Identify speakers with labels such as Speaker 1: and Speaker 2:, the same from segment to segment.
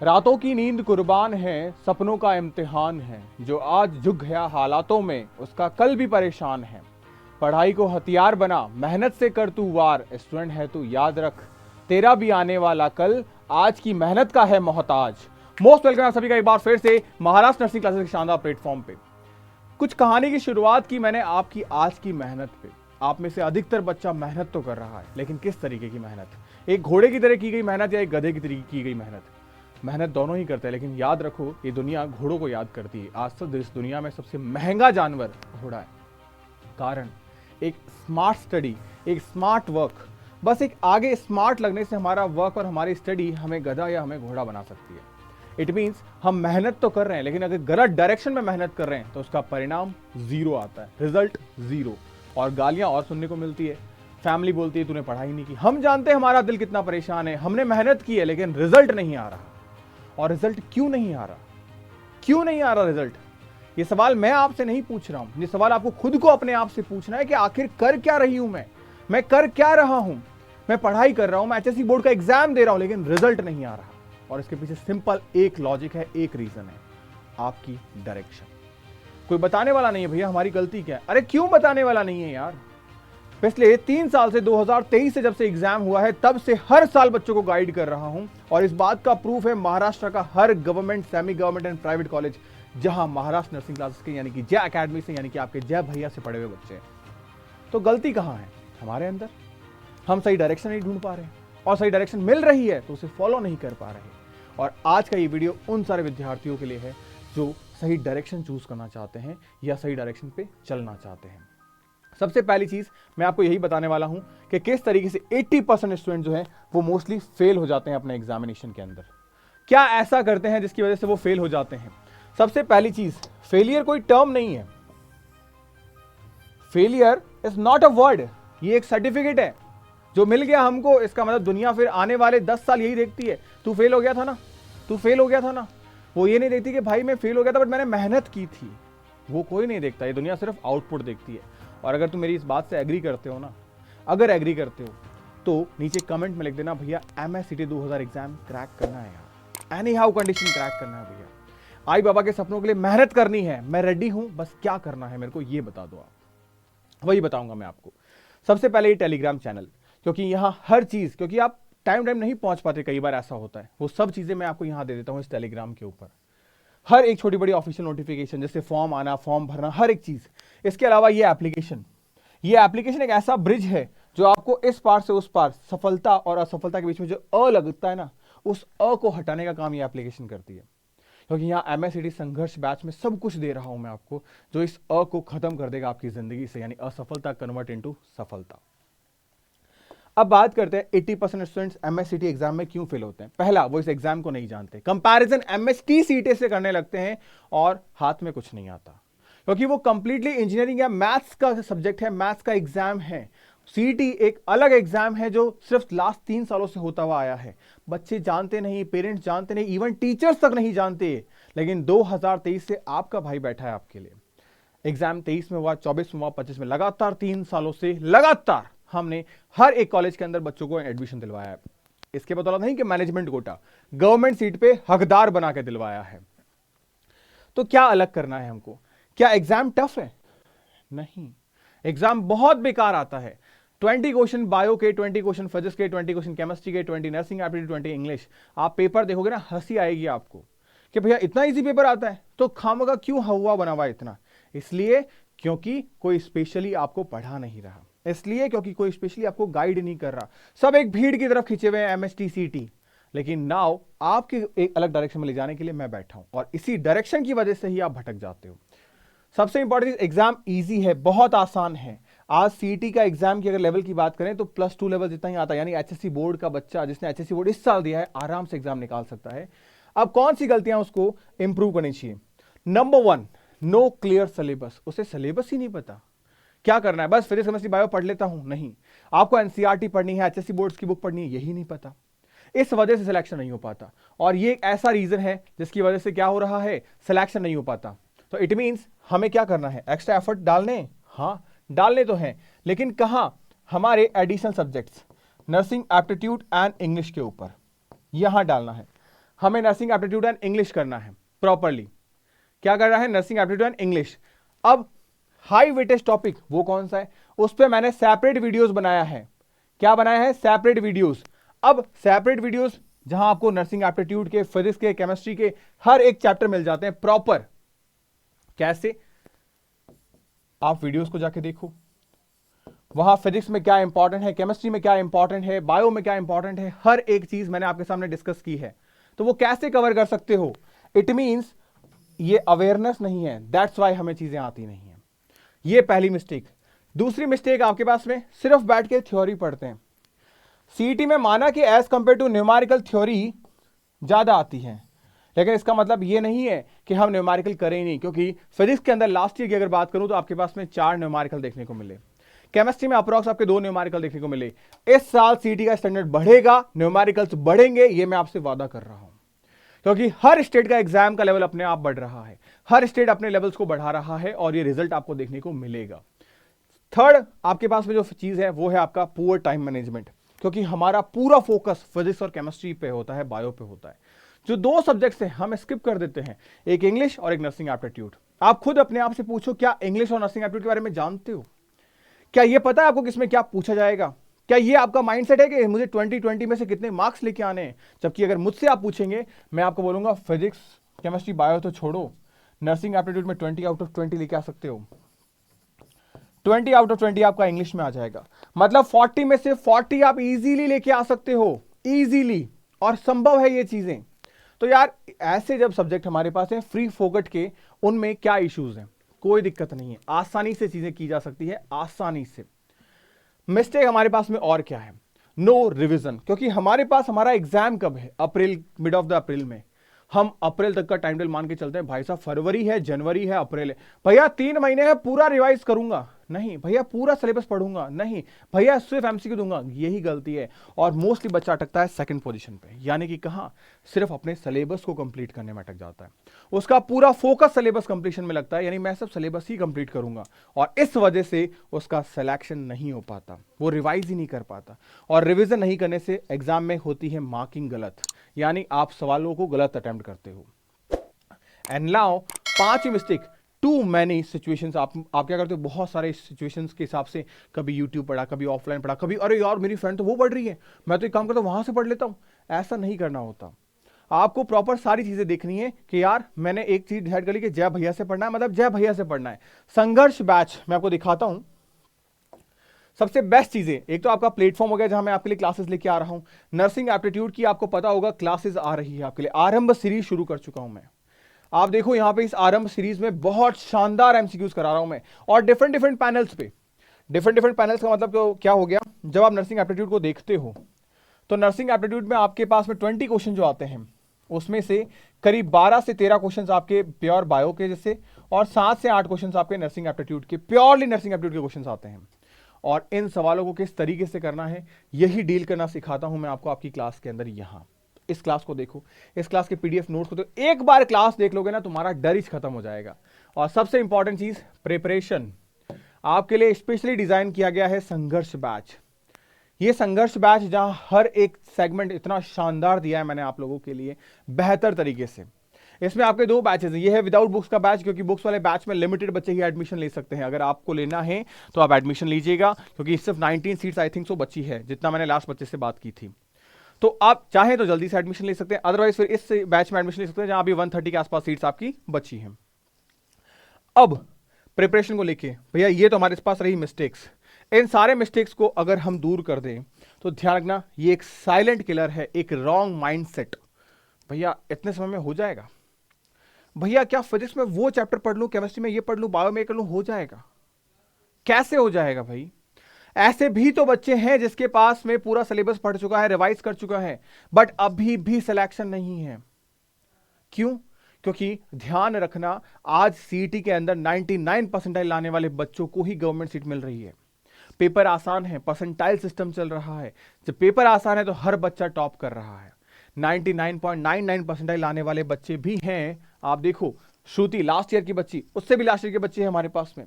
Speaker 1: रातों की नींद कुर्बान है, सपनों का इम्तिहान है। जो आज झुक गया हालातों में, उसका कल भी परेशान है। पढ़ाई को हथियार बना, मेहनत से कर तू वार। स्टूडेंट है तू, याद रख, तेरा भी आने वाला कल आज की मेहनत का है मोहताज। मोस्ट वेलकम आप सभी का एक बार फिर से महाराष्ट्र नर्सिंग क्लासेस के शानदार प्लेटफॉर्म पे। कुछ कहानी की शुरुआत की मैंने आपकी आज की मेहनत पे। आप में से अधिकतर बच्चा मेहनत तो कर रहा है, लेकिन किस तरीके की मेहनत? एक घोड़े की तरह की गई मेहनत या एक गधे की तरह की गई मेहनत? मेहनत दोनों ही करते हैं, लेकिन याद रखो, ये दुनिया घोड़ों को याद करती है। आज तक इस दुनिया में सबसे महंगा जानवर घोड़ा है। कारण एक स्मार्ट स्टडी, एक स्मार्ट वर्क। बस एक आगे स्मार्ट लगने से हमारा वर्क और हमारी स्टडी हमें गधा या हमें घोड़ा बना सकती है। इट मीन्स हम मेहनत तो कर रहे हैं, लेकिन अगर गलत डायरेक्शन में मेहनत कर रहे हैं तो उसका परिणाम जीरो आता है, रिजल्ट जीरो। और गालियां और सुनने को मिलती है। फैमिली बोलती है तूने पढ़ाई नहीं की। हम जानते हैं हमारा दिल कितना परेशान है, हमने मेहनत की है, लेकिन रिजल्ट नहीं आ रहा। और रिजल्ट क्यों नहीं आ रहा? क्यों नहीं आ रहा रिजल्ट? ये सवाल मैं आपसे नहीं पूछ रहा हूं, ये सवाल आपको खुद को अपने आप से पूछना है कि आखिर कर क्या रही हूं मैं कर क्या रहा हूं? मैं पढ़ाई कर रहा हूं, मैं एचएससी बोर्ड का एग्जाम दे रहा हूं, लेकिन रिजल्ट नहीं आ रहा। और इसके पीछे सिंपल एक लॉजिक है, एक रीजन है, आपकी डायरेक्शन। कोई बताने वाला नहीं है भैया हमारी गलती क्या है। अरे क्यों बताने वाला नहीं है यार? पिछले 3 साल से, 2023 से जब से एग्जाम हुआ है, तब से हर साल बच्चों को गाइड कर रहा हूं। और इस बात का प्रूफ है महाराष्ट्र का हर government, semi government and private college जहां महाराष्ट्र नर्सिंग क्लासेस के यानी कि जय अकेडमी से, यानी कि आपके जय भैया से पढ़े हुए बच्चे हैं। तो गलती कहां है? हमारे अंदर। हम सही डायरेक्शन नहीं ढूंढ पा रहे हैं, और सही डायरेक्शन मिल रही है तो उसे फॉलो नहीं कर पा रहे। और आज का ये वीडियो उन सारे विद्यार्थियों के लिए है जो सही डायरेक्शन चूज करना चाहते हैं या सही डायरेक्शन पे चलना चाहते हैं। सबसे पहली चीज मैं आपको यही बताने वाला हूं कि किस तरीके से 80% स्टूडेंट जो है वो मोस्टली फेल हो जाते हैं अपने एग्जामिनेशन के अंदर। क्या ऐसा करते हैं जिसकी वजह से वो फेल हो जाते हैं? सबसे पहली चीज, फेलियर कोई टर्म नहीं है। Failure is not a word, ये एक सर्टिफिकेट है जो मिल गया हमको। इसका मतलब दुनिया फिर आने वाले 10 साल यही देखती है, तू फेल हो गया था ना, तू फेल हो गया था ना। वो ये नहीं देखती कि भाई मैं फेल हो गया था बट मैंने मेहनत की थी। वो कोई नहीं देखता, ये दुनिया सिर्फ आउटपुट देखती है। और अगर तुम मेरी इस बात से एग्री करते हो ना, अगर एग्री करते हो तो नीचे कमेंट में लिख देना, भैया एमएससीटी 2000 एग्जाम क्रैक करना है यार, एनी हाउ कंडीशन क्रैक करना है भैया। आई बाबा के सपनों के लिए मेहनत करनी है, मैं रेडी हूं, बस क्या करना है मेरे को ये बता दो आप। वही बताऊंगा मैं आपको। सबसे पहले ये टेलीग्राम चैनल, क्योंकि यहां हर चीज, क्योंकि आप टाइम नहीं पहुंच पाते, कई बार ऐसा होता है, वो सब चीजें मैं आपको यहां दे देता हूं इस टेलीग्राम के ऊपर। हर एक छोटी बड़ी ऑफिशियल नोटिफिकेशन, जैसे फॉर्म आना, फॉर्म भरना, हर एक चीज। इसके अलावा ये एप्लीकेशन एक ऐसा ब्रिज है जो आपको इस पार से उस पार, सफलता और असफलता के बीच में जो अ लगता है ना, उस अ को हटाने का काम ये एप्लीकेशन करती है। क्योंकि यहाँ एमएससीटी संघर्ष बैच में सब कुछ दे रहा हूं मैं आपको, जो इस अ को खत्म कर देगा आपकी जिंदगी से, यानी असफलता कन्वर्ट इनटू सफलता। अब बात करते हैं 80% स्टूडेंट्स एमएससीटी एग्जाम में क्यों फेल होते हैं। पहला, वो इस एग्जाम को नहीं जानते, कंपैरिजन एमएसटी सीटी से करने लगते हैं और हाथ में कुछ नहीं आता, क्योंकि वो कंप्लीटली इंजीनियरिंग या मैथ्स का सब्जेक्ट है, मैथ्स का एग्जाम है। सीटी एक अलग एग्जाम है जो सिर्फ लास्ट 3 सालों से होता हुआ आया है। बच्चे जानते नहीं, पेरेंट्स जानते नहीं, इवन टीचर्स तक नहीं जानते। लेकिन 2023 से आपका भाई बैठा है आपके लिए। एग्जाम 23 में हुआ, 24 में हुआ, 25 में, लगातार 3 सालों से लगातार हमने हर एक कॉलेज के अंदर बच्चों को एडमिशन दिलवाया है। इसके बदौलत नहीं कि मैनेजमेंट कोटा, गवर्नमेंट सीट पे हकदार बना के दिलवाया है। तो क्या अलग करना है हमको? क्या एग्जाम टफ है? नहीं, एग्जाम बहुत बेकार आता है। 20 क्वेश्चन बायो के, 20 क्वेश्चन फिजिक्स के, 20 क्वेश्चन केमिस्ट्री के, 20 नर्सिंग एप्टीट्यूड, 20 इंग्लिश। आप पेपर देखोगे ना, हंसी आएगी आपको कि भैया इतना इजी पेपर आता है, तो खामगा क्यों हवा बना हुआ इतना? इसलिए क्योंकि कोई स्पेशली आपको पढ़ा नहीं रहा, इसलिए क्योंकि कोई स्पेशली आपको गाइड नहीं कर रहा। सब एक भीड़ की तरफ खींचे हुए हैं, एमएसटी सीटी। लेकिन नाउ आपके एक अलग डायरेक्शन में ले जाने के लिए मैं बैठा हूं, और इसी डायरेक्शन की वजह से ही आप भटक जाते हो। सबसे इंपॉर्टेंट, एग्जाम इजी है, बहुत आसान है। आज सीटी का एग्जाम की अगर लेवल की बात करें तो +2 लेवल जितना ही आता है, यानी एचएससी बोर्ड का बच्चा जिसने एचएससी बोर्ड इस साल दिया है आराम से एग्जाम निकाल सकता है। अब कौन सी गलतियां उसको इंप्रूव करनी चाहिए? Number 1, no clear syllabus. उसे सिलेबस ही नहीं पता क्या करना है, बस फिजिक्स केमिस्ट्री बायो पढ़ लेता हूं। नहीं, आपको एनसीईआरटी पढ़नी है, एचएससी बोर्ड्स की बुक पढ़नी है, यही नहीं पता। इस वजह से सिलेक्शन नहीं हो पाता, और ये एक ऐसा रीजन है जिसकी वजह से क्या हो रहा है, सिलेक्शन नहीं हो पाता। तो इट मींस हमें क्या करना है, एक्स्ट्रा एफर्ट डालने, हाँ डालने तो हैं, लेकिन कहां? हमारे additional subjects nursing aptitude and English के ऊपर, यहां डालना है। हमें नर्सिंग एप्टीट्यूड एंड इंग्लिश करना है प्रॉपरली। क्या करना है? Nursing aptitude and English. अब हाई वेटेज टॉपिक वो कौन सा है, उस पर मैंने सेपरेट वीडियोस बनाया है। क्या बनाया है? Separate videos. अब सेपरेट वीडियोस जहां आपको नर्सिंग एप्टीट्यूड के, फिजिक्स के, केमिस्ट्री के हर एक चैप्टर मिल जाते हैं प्रॉपर। कैसे? आप वीडियोस को जाके देखो, वहां फिजिक्स में क्या इंपॉर्टेंट है, केमिस्ट्री में क्या इंपॉर्टेंट है, बायो में क्या इंपॉर्टेंट है, हर एक चीज मैंने आपके सामने डिस्कस की है। तो वो कैसे कवर कर सकते हो? इट मींस ये अवेयरनेस नहीं है, दैट्स वाई हमें चीजें आती नहीं है। ये पहली मिस्टेक। दूसरी मिस्टेक, आपके पास में सिर्फ बैठ के थ्योरी पढ़ते हैं। सीईटी में माना कि as compare to numerical theory ज्यादा आती है, लेकिन इसका मतलब ये नहीं है कि हम न्यूमेरिकल करें ही नहीं, क्योंकि फिजिक्स के अंदर लास्ट ईयर की अगर बात करूं तो आपके पास में 4 न्यूमेरिकल देखने को मिले, केमिस्ट्री में अप्रॉक्स आपके 2 न्यूमेरिकल देखने को मिले। इस साल सीईटी का स्टैंडर्ड बढ़ेगा, न्यूमेरिकल्स बढ़ेंगे, ये मैं आपसे वादा कर रहा हूं, क्योंकि हर स्टेट का एग्जाम का लेवल अपने आप बढ़ रहा है, हर स्टेट अपने लेवल्स को बढ़ा रहा है और ये रिजल्ट आपको देखने को मिलेगा। थर्ड, आपके पास में जो चीज है वो है आपका पुअर टाइम मैनेजमेंट, क्योंकि हमारा पूरा फोकस फिजिक्स और केमिस्ट्री पे होता है, बायो पे होता है। जो 2 सब्जेक्ट्स हैं हम स्किप कर देते हैं, एक इंग्लिश और एक नर्सिंग एप्टीट्यूड। आप खुद अपने आप से पूछो, क्या इंग्लिश और नर्सिंग एप्टीट्यूड के बारे में जानते हो? क्या ये पता है आपको किसमें क्या पूछा जाएगा? क्या ये आपका माइंडसेट है कि मुझे 2020 में से कितने मार्क्स लेके आने हैं? जबकि अगर मुझसे आप पूछेंगे, मैं आपको बोलूंगा फिजिक्स, केमिस्ट्री, बायो तो छोड़ो, नर्सिंग एप्टीट्यूड में 20 आउट ऑफ 20 लेके आ सकते हो। 20 आउट ऑफ 20 आपका इंग्लिश में आ जाएगा, मतलब 40 में से 40 आप इजीली लेके आ सकते हो, इजीली, और संभव है ये चीजें। तो यार ऐसे जब सब्जेक्ट हमारे पास है फ्री फोकट के, उनमें क्या इश्यूज हैं? कोई दिक्कत नहीं है, आसानी से चीजें की जा सकती है, आसानी से। मिस्टेक हमारे पास में और क्या है? नो रिवीजन, क्योंकि हमारे पास हमारा एग्जाम कब है? अप्रैल, मिड ऑफ द अप्रैल में। हम अप्रैल तक का टाइम टेबल मान के चलते हैं, भाई साहब फरवरी है, जनवरी है, अप्रैल है, भैया 3 महीने है, पूरा रिवाइज करूंगा नहीं, भैया पूरा सिलेबस पढ़ूंगा नहीं, भैया सिर्फ एमसीक्यू दूंगा। यही गलती है, और मोस्टली बच्चा अटकता है सेकंड पोजीशन पे, यानी कि कहां? सिर्फ अपने सिलेबस को कंप्लीट करने में अटक जाता है, उसका पूरा फोकस सिलेबस कंप्लीशन में लगता है, यानी मैं सब सिलेबस ही कंप्लीट करूंगा, और इस वजह से उसका सिलेक्शन नहीं हो पाता, वो रिवाइज ही नहीं कर पाता, और रिविजन नहीं करने से एग्जाम में होती है मार्किंग गलत, यानी आप सवालों को गलत अटेम्प्ट करते हो। एंड नाउ 5वीं मिस्टेक, टू मैनी सिचुएशंस। आप क्या करते हो? बहुत सारे सिचुएशंस के हिसाब से, कभी यूट्यूब पढ़ा, कभी ऑफलाइन पढ़ा, कभी अरे यार मेरी फ्रेंड तो वो पढ़ रही है, मैं तो एक काम करता हूं वहां से पढ़ लेता हूं। ऐसा नहीं करना होता, आपको प्रॉपर सारी चीजें देखनी है कि यार मैंने एक चीज डिसाइड कर ली कि जय भैया से पढ़ना है, मतलब जय भैया से पढ़ना है। संघर्ष बैच मैं आपको दिखाता हूं, सबसे बेस्ट चीजें। एक तो आपका प्लेटफॉर्म हो गया जहां मैं आपके लिए क्लासेस लेके आ रहा हूं, नर्सिंग एप्टीट्यूड की आपको पता होगा क्लासेस आ रही है आपके लिए, आरंभ सीरीज शुरू कर चुका हूं मैं। आप देखो यहां पे इस आरंभ सीरीज में बहुत शानदार एमसीक्यूज करा रहा हूं मैं, और डिफरेंट पैनल्स पे। डिफरेंट पैनल्स का मतलब तो क्या हो गया? जब आप नर्सिंग एप्टीट्यूड को देखते हो तो नर्सिंग एप्टीट्यूड में आपके पास में 20 क्वेश्चन जो आते हैं, उसमें से करीब 12 से 13 क्वेश्चन आपके प्योर बायो के जैसे, और 7 से 8 क्वेश्चन आपके नर्सिंग एप्टीट्यूड के, प्योरली नर्सिंग एप्टीट्यूड के क्वेश्चन आते हैं। और इन सवालों को किस तरीके से करना है, यही डील करना सिखाता हूं मैं आपको आपकी क्लास के अंदर। यहां इस क्लास को देखो, इस क्लास के पीडीएफ नोट्स को, तो एक बार क्लास देख लोगे ना, तुम्हारा डर ही खत्म हो जाएगा। और सबसे इंपॉर्टेंट चीज, प्रिपरेशन। आपके लिए स्पेशली डिजाइन किया गया है संघर्ष बैच। ये संघर्ष बैच जहां हर एक सेगमेंट इतना शानदार दिया है मैंने आप लोगों के लिए बेहतर तरीके से। इसमें आपके 2 बैचेस हैं, ये है विदाउट बुक्स का बैच, क्योंकि बुक्स वाले बैच में लिमिटेड बच्चे ही एडमिशन ले सकते हैं। अगर आपको लेना है तो आप एडमिशन लीजिएगा, क्योंकि सिर्फ 19 सीट्स आई थिंक सो बची है, जितना मैंने लास्ट बच्चे से बात की थी। तो आप चाहें तो जल्दी से एडमिशन ले सकते हैं, अदरवाइज फिर इस बैच में एडमिशन ले सकते हैं जहां अभी 130 के आसपास सीट्स आपकी बची हैं। अब प्रिपरेशन को लेके भैया, ये तो हमारे पास रही मिस्टेक्स। इन सारे मिस्टेक्स को अगर हम दूर कर दें तो ध्यान रखना, ये एक साइलेंट किलर है, एक रॉन्ग माइंडसेट। भैया इतने समय में हो जाएगा? भैया क्या फिजिक्स में वो चैप्टर पढ़ लूं, केमिस्ट्री में ये पढ़ लूं, बायो में कर लूं, हो जाएगा? कैसे हो जाएगा भाई? ऐसे भी तो बच्चे हैं जिसके पास में पूरा सिलेबस पढ़ चुका है, रिवाइज कर चुका है, बट अभी भी सिलेक्शन नहीं है। क्यों? क्योंकि ध्यान रखना, आज सीईटी के अंदर 99 परसेंटाइल लाने वाले बच्चों को ही गवर्नमेंट सीट मिल रही है। पेपर आसान है, परसेंटाइल सिस्टम चल रहा है। जब पेपर आसान है तो हर बच्चा टॉप कर रहा है। 99.99 परसेंटाइल लाने वाले बच्चे भी हैं। आप देखो श्रुति लास्ट ईयर की बच्ची, उससे भी लास्ट ईयर के बच्चे हैं हमारे पास में।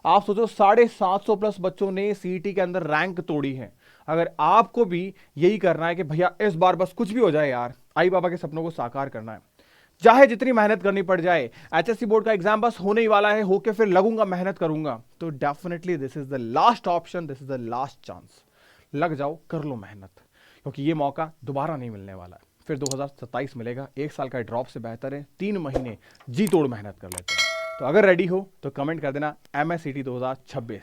Speaker 1: आप सोचो 750 प्लस बच्चों ने सीईटी के अंदर रैंक तोड़ी है। अगर आपको भी यही करना है कि भैया इस बार बस कुछ भी हो जाए यार, आई बाबा के सपनों को साकार करना है, चाहे जितनी मेहनत करनी पड़ जाए, एचएससी बोर्ड का एग्जाम बस होने ही वाला है, होके फिर लगूंगा, मेहनत करूंगा, तो definitely this is the last option, this is the last chance. लग जाओ, कर लो मेहनत, क्योंकि ये मौका दोबारा नहीं मिलने वाला है। फिर 2027 मिलेगा। एक साल का ड्रॉप से बेहतर है 3 महीने जी तोड़ मेहनत कर लेते हैं। तो अगर रेडी हो तो कमेंट कर देना MSCT 2026।